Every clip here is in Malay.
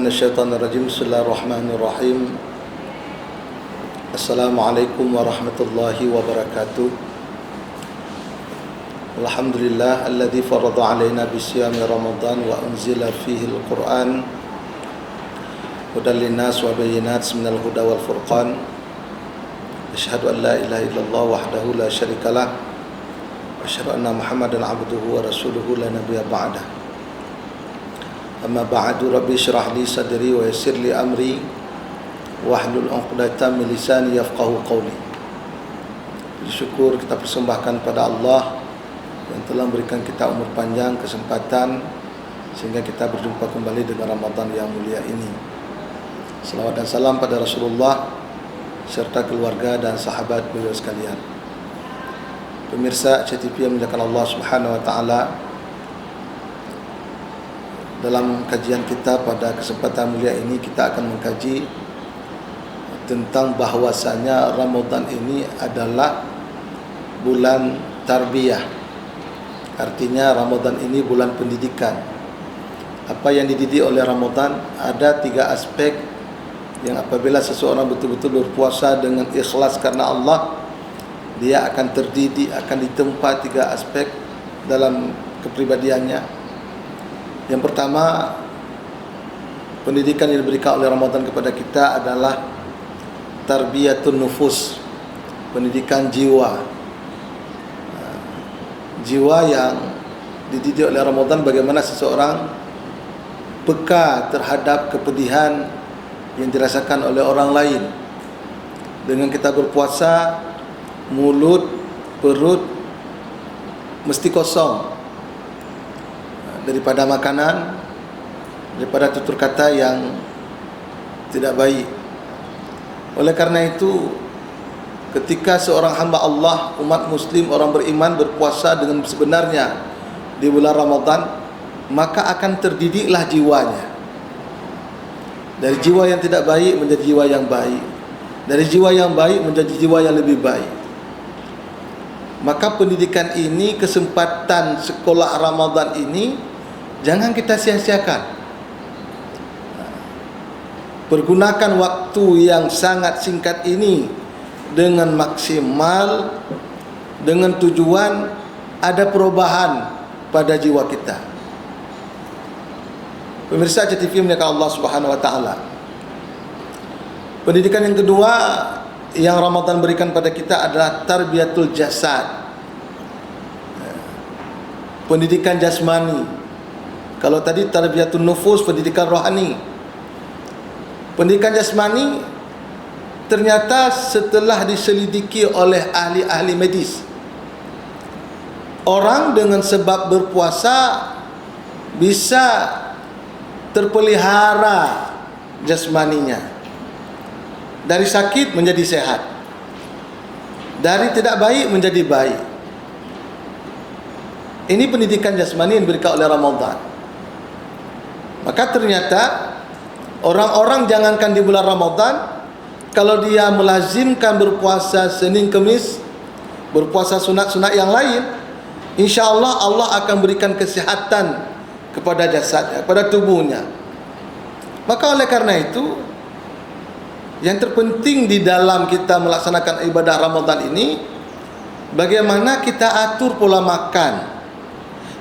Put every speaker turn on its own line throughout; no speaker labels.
minasyaitonirrajim. Bismillahirrahmanirrahim. Assalamualaikum warahmatullahi wabarakatuh. Alhamdulillah alladzi farada alaina bisiyami Ramadan wa unzila fihi al-Qur'an hudan linnas wa bayyinatin minal huda wal furqan. Asyhadu an la ilaha illallah wahdahu la syarikalah wa asyhadu anna Muhammadan abduhu wa rasuluhu la nabiyya ba'dah. Amma ba'du, rabbi syrah li sadri wa yassir li amri wahlul 'uqdatam min lisani yafqahu qawli. Syukur kita persembahkan pada Allah yang telah memberikan kita umur panjang, kesempatan sehingga kita berjumpa kembali dengan Ramadan yang mulia ini. Salawat dan salam pada Rasulullah serta keluarga dan sahabat beliau sekalian. Pemirsa CTV yang dimuliakan Allah Subhanahu wa taala, dalam kajian kita pada kesempatan mulia ini kita akan mengkaji tentang bahwasanya Ramadan ini adalah bulan tarbiyah. Artinya Ramadan ini bulan pendidikan. Apa yang dididik oleh Ramadan, ada 3 aspek yang apabila seseorang betul-betul berpuasa dengan ikhlas karena Allah, dia akan terdidik, akan ditempa 3 aspek dalam kepribadiannya. Yang pertama, pendidikan yang diberikan oleh Ramadan kepada kita adalah tarbiyatun nufus, pendidikan jiwa. Jiwa yang dididik oleh Ramadan, bagaimana seseorang peka terhadap kepedihan yang dirasakan oleh orang lain. Dengan kita berpuasa, mulut, perut mesti kosong daripada makanan, daripada tutur kata yang tidak baik. Oleh karena itu, ketika seorang hamba Allah, umat muslim, orang beriman berpuasa dengan sebenarnya di bulan Ramadan, maka akan terdidiklah jiwanya. Dari jiwa yang tidak baik menjadi jiwa yang baik, dari jiwa yang baik menjadi jiwa yang lebih baik. Maka pendidikan ini, kesempatan sekolah Ramadan ini, jangan kita sia-siakan. Pergunakan waktu yang sangat singkat ini dengan maksimal, dengan tujuan ada perubahan pada jiwa kita. Pemirsa CTV muliakan Allah Subhanahu wa taala. Pendidikan yang kedua yang Ramadan berikan pada kita adalah tarbiyatul jasad. Pendidikan jasmani. Kalau tadi tarbiyatun nufus, pendidikan rohani. Pendidikan jasmani ternyata setelah diselidiki oleh ahli-ahli medis, orang dengan sebab berpuasa bisa terpelihara jasmaninya, dari sakit menjadi sehat, dari tidak baik menjadi baik. Ini pendidikan jasmani yang diberikan oleh Ramadan. Maka ternyata orang-orang jangankan di bulan Ramadan, kalau dia melazimkan berpuasa Senin Kemis, berpuasa sunat-sunat yang lain, insya-Allah Allah akan berikan kesehatan kepada jasadnya, kepada tubuhnya. Maka oleh karena itu, yang terpenting di dalam kita melaksanakan ibadah Ramadan ini, bagaimana kita atur pola makan,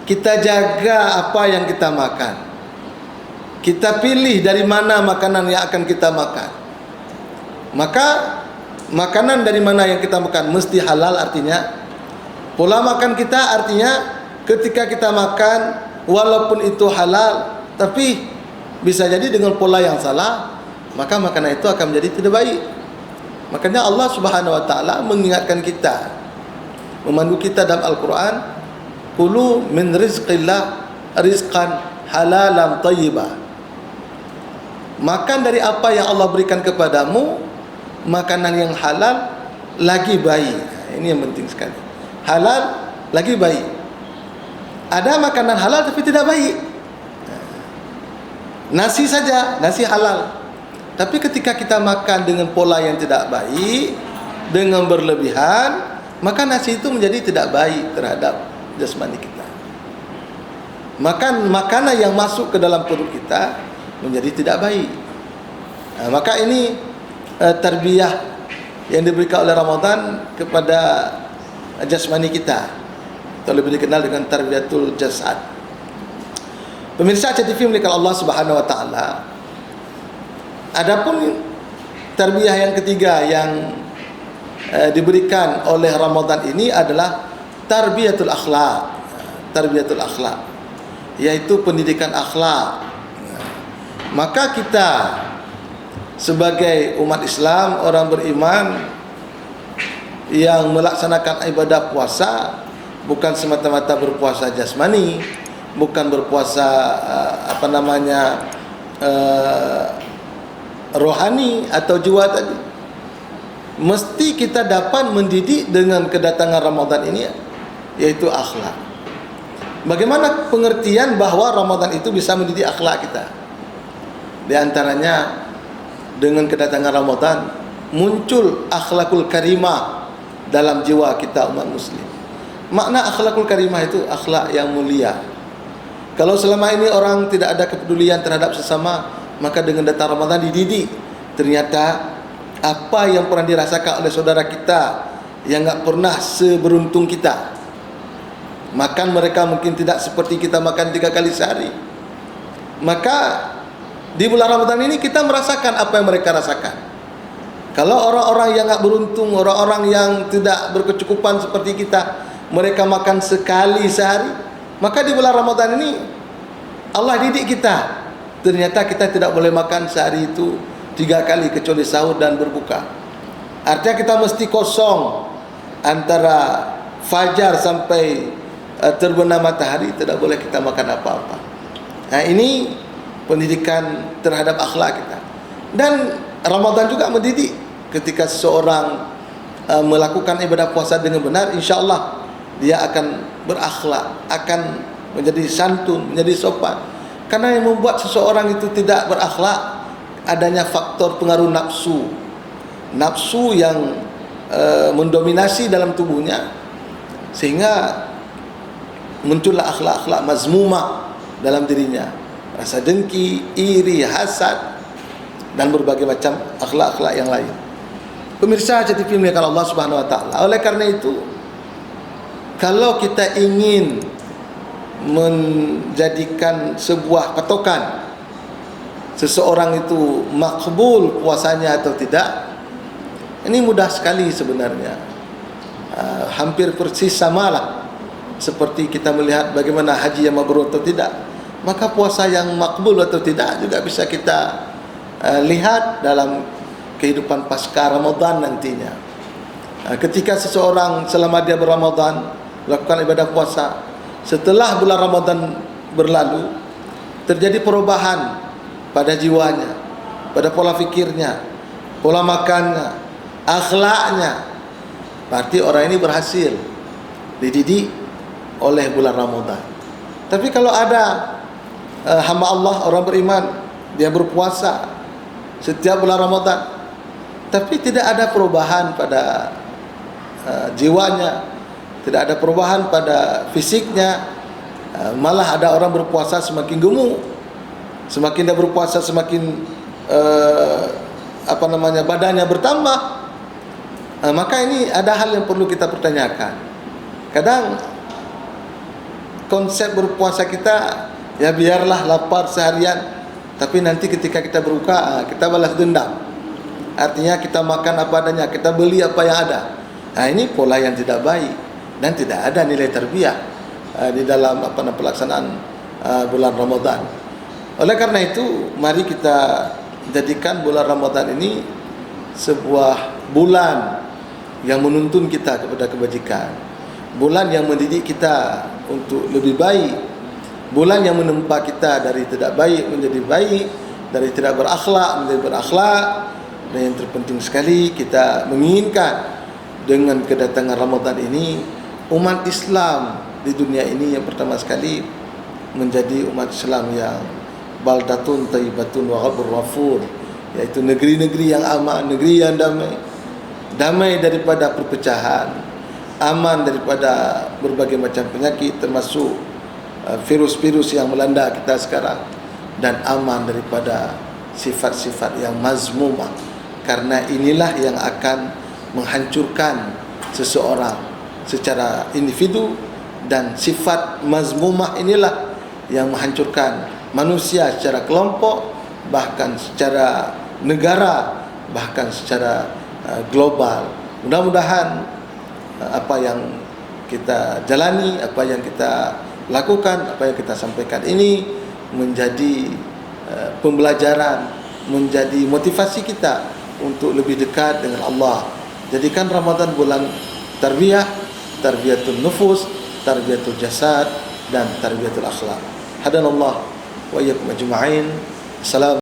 kita jaga apa yang kita makan, kita pilih dari mana makanan yang akan kita makan. Maka makanan dari mana yang kita makan mesti halal. Artinya pola makan kita, artinya ketika kita makan walaupun itu halal, tapi bisa jadi dengan pola yang salah, maka makanan itu akan menjadi tidak baik. Makanya Allah Subhanahu wa taala mengingatkan kita, memandu kita dalam Al-Quran, kulu min rizqillah rizqan halalan thayyibah. Makan dari apa yang Allah berikan kepadamu, makanan yang halal lagi baik. Ini yang penting sekali. Halal lagi baik. Ada makanan halal tapi tidak baik. Nasi saja, nasi halal. Tapi ketika kita makan dengan pola yang tidak baik, dengan berlebihan, maka nasi itu menjadi tidak baik terhadap jasmani kita. Makan makanan yang masuk ke dalam perut kita menjadi tidak baik. Maka ini tarbiyah yang diberikan oleh Ramadan kepada jasmani kita, atau lebih dikenal dengan tarbiyatul jasad. Pemirsa CTV milik Allah Subhanahu wa taala. Adapun tarbiyah yang ketiga yang diberikan oleh Ramadan ini adalah tarbiyatul akhlak. Tarbiyatul akhlak, yaitu pendidikan akhlak. Maka kita sebagai umat Islam, orang beriman yang melaksanakan ibadah puasa bukan semata-mata berpuasa jasmani, bukan berpuasa rohani atau jiwa tadi. Mesti kita dapat mendidik dengan kedatangan Ramadan ini, yaitu akhlak. Bagaimana pengertian bahawa Ramadan itu bisa mendidik akhlak kita? Di antaranya dengan kedatangan Ramadan muncul akhlakul karimah dalam jiwa kita umat muslim. Makna akhlakul karimah itu akhlak yang mulia. Kalau selama ini orang tidak ada kepedulian terhadap sesama, maka dengan datang Ramadan dididik. Ternyata apa yang pernah dirasakan oleh saudara kita yang enggak pernah seberuntung kita. Makan mereka mungkin tidak seperti kita makan 3 kali sehari. Maka di bulan Ramadan ini kita merasakan apa yang mereka rasakan. Kalau orang-orang yang enggak beruntung, orang-orang yang tidak berkecukupan seperti kita, mereka makan sekali sehari, maka di bulan Ramadan ini Allah didik kita. Ternyata kita tidak boleh makan sehari itu 3 kali kecuali sahur dan berbuka. Artinya kita mesti kosong antara fajar sampai terbenam matahari, tidak boleh kita makan apa-apa. Nah, ini pendidikan terhadap akhlak kita. Dan Ramadan juga mendidik ketika seseorang melakukan ibadah puasa dengan benar, insya-Allah dia akan berakhlak, akan menjadi santun, menjadi sopan. Karena yang membuat seseorang itu tidak berakhlak adanya faktor pengaruh nafsu. Nafsu yang mendominasi dalam tubuhnya, sehingga muncullah akhlak-akhlak mazmumah dalam dirinya, rasa dengki, iri, hasad, dan berbagai macam akhlak-akhlak yang lain. Pemirsa CTV milik Allah Subhanahu wa taala. Oleh karena itu, kalau kita ingin menjadikan sebuah patokan seseorang itu makbul puasanya atau tidak, ini mudah sekali sebenarnya. Hampir persis samalah seperti kita melihat bagaimana haji yang mabrur atau tidak, maka puasa yang makbul atau tidak juga bisa kita lihat dalam kehidupan pasca Ramadan nantinya. Ketika seseorang selama dia berRamadan melakukan ibadah puasa, setelah bulan Ramadan berlalu terjadi perubahan pada jiwanya, pada pola fikirnya, pola makannya, akhlaknya, berarti orang ini berhasil dididik oleh bulan Ramadan. Tapi kalau ada hamba Allah, orang beriman, dia berpuasa setiap bulan Ramadan, tapi tidak ada perubahan pada jiwanya, tidak ada perubahan pada fisiknya, malah ada orang berpuasa semakin gemuk, semakin dia berpuasa semakin badannya bertambah, maka ini ada hal yang perlu kita pertanyakan. Kadang konsep berpuasa kita, ya biarlah lapar seharian, tapi nanti ketika kita berbuka, kita balas dendam. Artinya kita makan apa adanya, kita beli apa yang ada. Nah, ini pola yang tidak baik dan tidak ada nilai tarbiyah di dalam pelaksanaan bulan Ramadan. Oleh karena itu, mari kita jadikan bulan Ramadan ini sebuah bulan yang menuntun kita kepada kebajikan, bulan yang mendidik kita untuk lebih baik, bulan yang menempa kita dari tidak baik menjadi baik, dari tidak berakhlak menjadi berakhlak. Dan yang terpenting sekali, kita menginginkan dengan kedatangan Ramadan ini umat Islam di dunia ini yang pertama sekali menjadi umat Islam yang baldatun thayyibatun wa ghabur ghafur, yaitu negeri-negeri yang aman, negeri yang damai, damai daripada perpecahan, aman daripada berbagai macam penyakit, termasuk virus-virus yang melanda kita sekarang. dan aman daripada sifat-sifat yang mazmumah, karena inilah yang akan menghancurkan seseorang secara individu, dan sifat mazmumah inilah yang menghancurkan manusia secara kelompok, bahkan secara negara, bahkan secara global. Mudah-mudahan apa yang kita jalani, apa yang kita lakukan, apa yang kita sampaikan ini menjadi pembelajaran, menjadi motivasi kita untuk lebih dekat dengan Allah. Jadikan Ramadan bulan tarbiyah, tarbiyatul nufus, tarbiyatul jasad, dan tarbiyatul akhlak. Hadanallah wa iyyakum ajma'in. Assalamualaikum.